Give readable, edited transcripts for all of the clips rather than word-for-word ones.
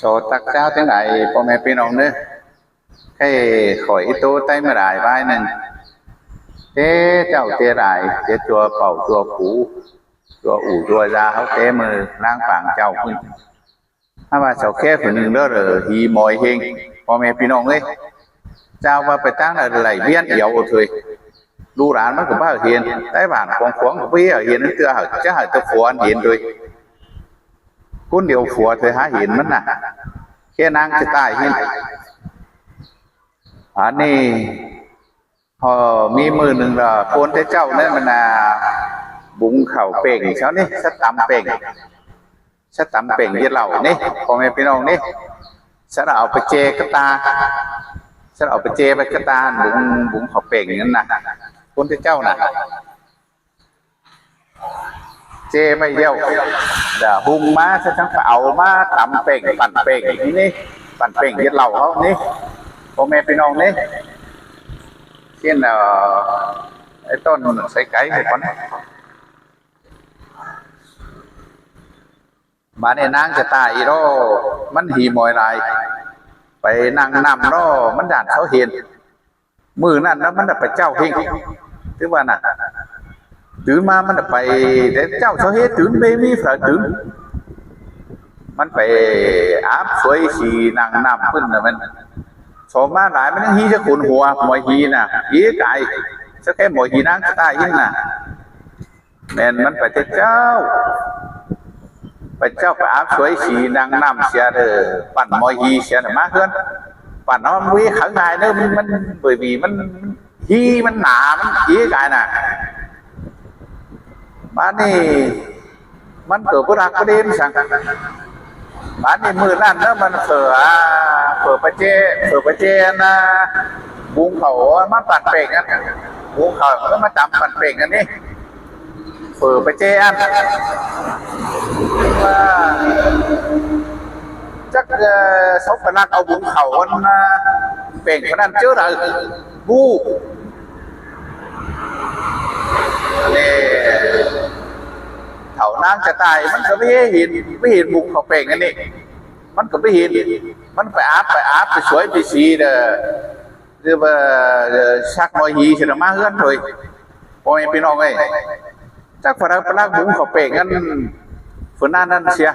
số tắc trao tiếng đạiพ่อแม่พี่น้องเด้อให้ข่อยโตใต้มาได้ไว้นั่นเต้เจ้าเต้ได้เต้ตัวเป่าตัวผูตัวอู่ตัวยาเขาเต้มือล้างปางเจ้าพึ่งถ้าว่าเสาแค่คนหนึ่งเด้อหีมอยเฮงพ่อแม่พี่น้องเอ้ยเจ้าว่าไปตั้งอะไรเบี้ยนเอี่ยวเถยดูร้านมันก็บ้าเห็นได้บ้านของของก็พี่เห็นนั่นเตือจะหาตัวฝัวเห็นด้วยคนเดียวฝัวเธอหาเห็นมันน่ะแค่นางจะตายเห็นอันนี้พอมีมือหนึ่งละคนที่เจ้านั่นมันบุ้งเข่าเป่งเช้านี่สตัมเป่งสตัมเป่งยี่เหล่านี่พ่อแม่พี่น้องนี่สระเอาไปเจกตาสระเอาไปเจไปกตาบุ้งเข่าเป่งนั่นนะคนที่เจ้าน่ะเจไม่เยี่ยวเดี๋ยวหุงมาจะทั้งเอามาตำเป่งปั่นเป่งนี่ปั่นเป่งยี่เหล่าเขานี่พ่อแม่พี่น้องนี่เช่นไอ้ต้นใส่ไก่ไอ้คนมาในนางจะตายอีโร่มันหีมอยไรไปนางนำโร่มันด่านเขาเห็นมือนั่นแล้วมันไปเจ้าเฮงถึงว่าน่ะตื่นมามันไปเด็กเจ้าเขาเฮ็ดตื่นเบมีฝ่ายตื่นมันไปอาบสวยสีนางนำขึ้นนะมันสมมาหลายมันฮีจะขุนหัวหมอยฮีน่ะฮีไก่สักแค่หมอยฮีนางจะตายยิ่งน่ะแม่นมันไปเจ้าไปเจ้าไปอาบสวยสีนางนำเสียปั่นหมอยฮีเสียหน่ะมาเพื่อนปั่นnó mới khởi ngài nữa mình bởi vì mình hi mình nả mình ý cái nè bán đi mình cửa bữa có đêm sang bán đi mưa lan đó mình cửa phải che na buông khẩu mắtปั่นเป่งá buông khẩu nó mắt chạmปั่นเป่งอันนี้cửa phải che ăn chắc sáu phần ăn ao bún khẩu ăn bền phần ăn trước rồi bu thầu nangจะตายมันก็ไม่เห็นบุกเขาเป่งอันนี้มันก็ไม่เห็นมันไปอาบไปสวยไปสีเด้อหรือว่าชักมอยหีเสร็จมาเฮือนเลยพอไอ้พี่น้องเอ้ยจักฝรั่งฝรั่งบุกเขาเป่งกันฝนนั่นเสีย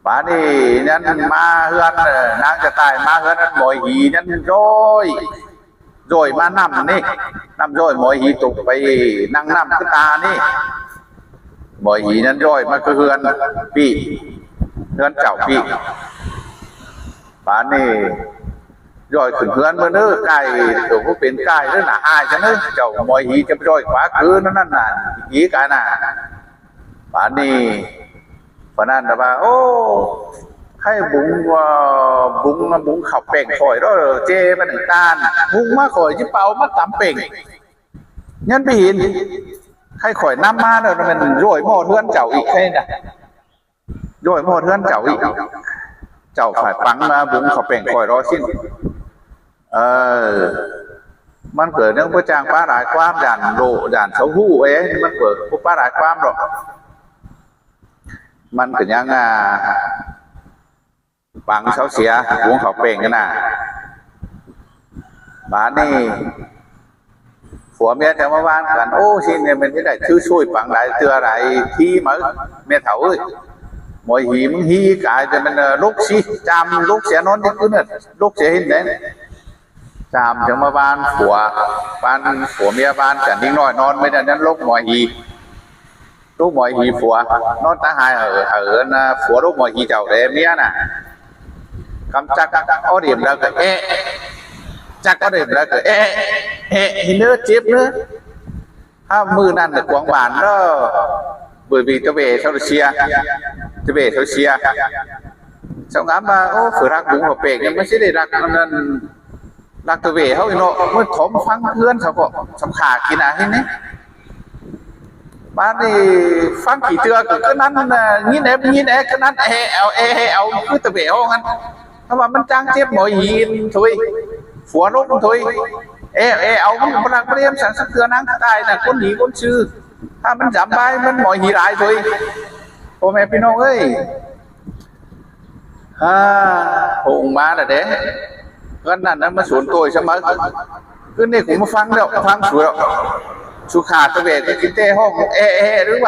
bà đi nhân ma hương nàngจะตายma hương nhân mồi hì nhân rồi ma nằm đi nằm rồi mồi hì tụcไปนั่งnằm cái ta đi mồi hì nhân rồi mà cứ hương bị hương chảo bị bà đi rồi khẩn hương mà nữa cài kiểu có biến cài nữa là hai cho nữa chậu mồi hì chấm rồi quá cứ nóนั่นlà ý cái nè bà đi phần ăn là bà ô hay bún khảo bèn khỏi đó chê mà đừng tan bún má khỏi chứ bao mắt tắm bèn nhân bị hình hay khỏi năm ma rồi mình rồi một hơn chảo ý hay nè rồi một hơn chảo ý chảo phải bắn bún khảo bèn khỏi đó xinมันเกิดเรื่องพระจางป้าหลายความด่านโลด่านเสาหู้ไว้มันเกิดพวกป้าหลายความหรอกมันก็ยังปังเสาเสียวงเขาเป่งกันน่ะบ้านนี่ผัวเมียแถวมาบ้านกันโอ้ชินเนี่ยมันที่ไหนชื่อช่วยปังหลายเตืออะไรที่มาเมียเถาเอ้ยมวยหีมึงหีกายแต่มันลูกชีจามลูกเสียนอนที่คืนเนี่ยลูกเสียหินเด่นจามถึงมาบ้านผัวเมียบ้านกันนิ่งน้อยนอนไม่ได้นั้นลูกมวยหีลูกมวยหีผัวนอนตาหายผัวลูกมวยหีเจ้าเดเมียน่ะคำจักเอาเดียมแล้วก็จักเอาเดียมแล้วก็หินเนื้อเจ็บเนื้อถ้ามือนั่นแต่กวางหวานก็bởi vì tôi về sau Russia xong ngắm mà ô phở rác bún hợp bể nhưng mà sẽ để rác tôi về không nó mới thóm phăng hươn sao có xong khả kỳ nào thế này bạn thì phăng kỳ trưa cứ nắn nhìn em cứ nắn eo cứ tôi về không anh mà mình trang tiếp mọi gì thôi phủa lúc thôi eo mình đang có em sản xuất thừa năng tài là con nhí con sưถ้ามันจำได้มันหมอยหีหลายthôiพ่อแม่พี่น้องเอ้ย hùng má là đấy gần là nó mà xuống tôi sao mà cứ này cũng phăng đâu phăng xuống đâu xuống khả tôi về cái kinh tế không đúng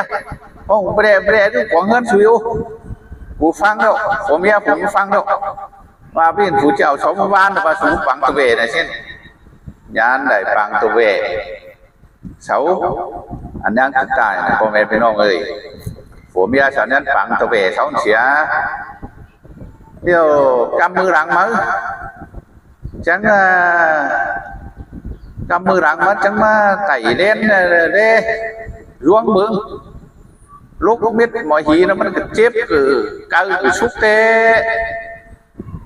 không không bè đúng quảng hơn suyกูฟังแล้วผมเมียผมฟังแล้วมาพี่ผู้เจ้าสมบ้านมาสูงปังตัวเวนะเช่นยานได้ปังตัวเวเสาอันยังขึ้นตายพ่อแม่พี่น้องเอ้ยผมเมียสาวนั้นปังตัวเวเสาเสียเดี๋ยวกำมือหลังมั้งchẳng cầm mưa rạng mất chẳng mà tẩy lên đê ruộng mương lúc biết mọi gì nó vẫn chép cứ cao cứ xúc tê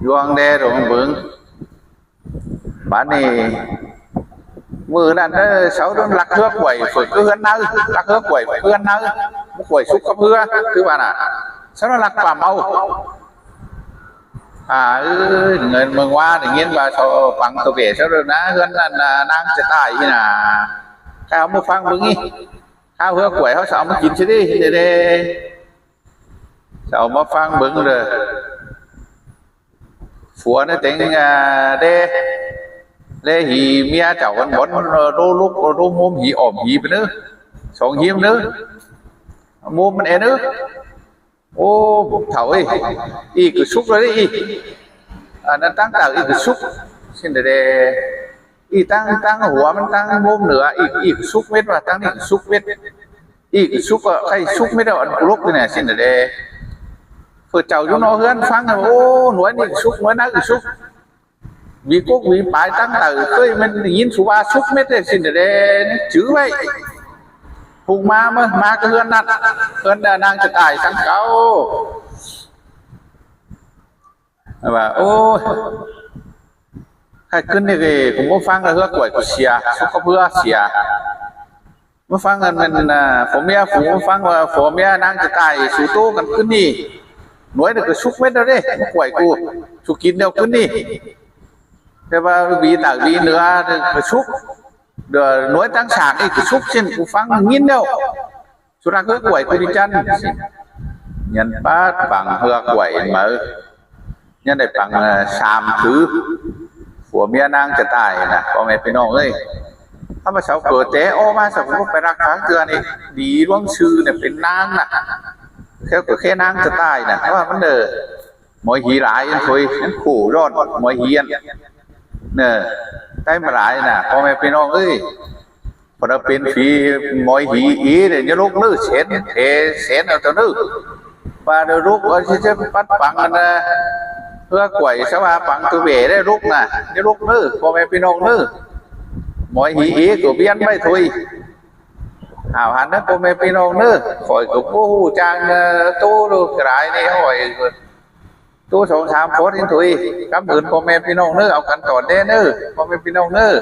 ruộng đê ruộng mương bạn này mưa này nó sáu đứa lạc hước quẩy phải cứ hơn nâu lạc hước quẩy phải cứ hơn nâu quẩy xúc cấp hưa cứ bạn à sao nó lạc quả màu người mừng qua thì nghiên vào cho bằng tôi về sao rồi ná hơn là đang sẽ tài như là cao một phăng vững đi cao hứa quẩy họ sao mới chín chứ đi để sao mà phăng vững rồi phùa nó tính đê hì mía cháu con bón đô lúc đô mồm hì ổm hì nữa sống hiếm nữa mồm mình é nữa ô thảo ơi y cứ xúc rồi đi nó tăng tạo y cứ xúc xin để y tăngหัวมันtăng mồm nữa y cứ xúc vết và tăng y cứ xúc vết y cứ xúc hay xúc vết đâu lúc thế này xin để vừa chào chúng nó hơn phăng rồi ô nói đi xúc nói nát cứ xúc vì quốc vì bài tăng tạo tôi mình nhìn số 3 xúc vết để xin để chữ vậy hùng ma cái hơn đangจะตายทั้งเก่าว่าโอ้ใครขึ้นนี่ผมก็ฟังแล้วก็กวยก็เสียสุขเพื่อเสียมาฟังกันมันผมเมียผมฟังว่าผมเมียนางจะตายสู่ตู้กันขึ้นนี่หน่วยนึงก็ชุกเม็ดแล้วเด้กวยกูชุกกินเดียวขึ้นนี่แต่ว่าวีตากวีเนื้อก็ชุกđược nói tăng sản ấy cứ xúc trên cụ phăng nghiến đâu số ra cứ quẩy cứ đi chân nhân bát bằng hừa quẩy mở nhân này bằng sàm thứ của miền Namจะตายนะพ่อแม่พี่น้องเอ้ยถ้ามาเสาเกิดเจ๊โอ้มาสักก็ไปรักษาเตือนนี่ดีร่วงชื่อเนี่ยเป็นนางน่ะแค่นางจะตายนะเพราะว่ามันเด้อมวยหีหลายยังคุยยังขู่รอดมวยหีเนี่ยcái mà lại nè con em pin non ơi còn ở bên phía mọi ý để như lúc nữ xén ở chỗ nữ và đôi lúc ở trên bắt bằng hứa quẩy sao mà bằng tôi về đấy lúc nè như lúc nữ con em pin non nữ mọi ý của biên mấy thôi hảo hẳn đó con em pin non nữ khỏi của cô trang tô được cái này hỏiตู้2-3 โพสต์นี่ถุยกำเงินพ่อแม่พี่น้องเน้อเอากันต่อเด้อเน้อพ่อแม่พี่น้องเน้อ